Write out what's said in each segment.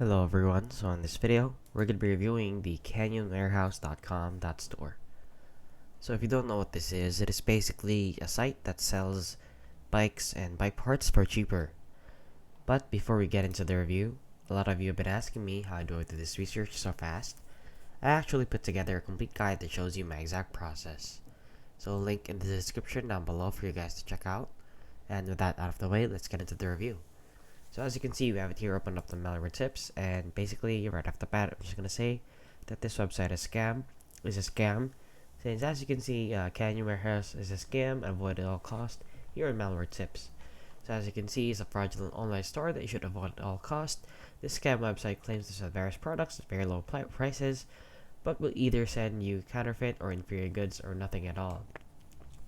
Hello everyone, so in this video, we're going to be reviewing the CanyonWarehouse.shop store. So if you don't know what this is, it is basically a site that sells bikes and bike parts for cheaper. But before we get into the review, a lot of you have been asking me how do I do this research so fast. I actually put together a complete guide that shows you my exact process. So link in the description down below for you guys to check out. And with that out of the way, let's get into the review. So as you can see, we have it here open up the malware tips, and basically right off the bat, I'm just gonna say that this website is a scam. Since as you can see, Canyon Warehouse is a scam, avoid at all costs. Here are malware tips. So as you can see, it's a fraudulent online store that you should avoid at all costs. This scam website claims to sell various products at very low prices, but will either send you counterfeit or inferior goods or nothing at all.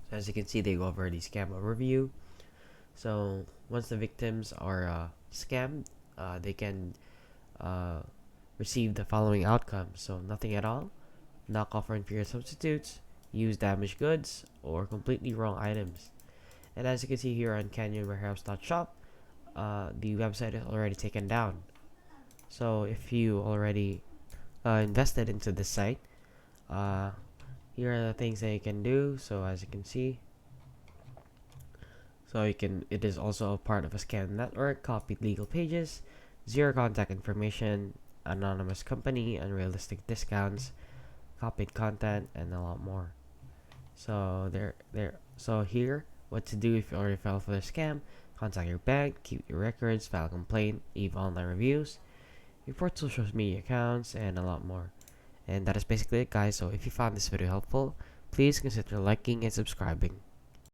So as you can see, they go over the scam overview. So once the victims are scammed, they can receive the following outcomes. So nothing at all, knockoff or inferior substitutes, use damaged goods, or completely wrong items. And as you can see here on CanyonWarehouse.shop, the website is already taken down. So if you already invested into this site, here are the things that you can do. So as you can see, it is also a part of a scam network, copied legal pages, zero contact information, anonymous company, unrealistic discounts, copied content, and a lot more. So so here, what to do if you already fell for the scam: contact your bank, keep your records, file a complaint, leave online reviews, report social media accounts, and a lot more. And that is basically it, guys. So if you found this video helpful, please consider liking and subscribing.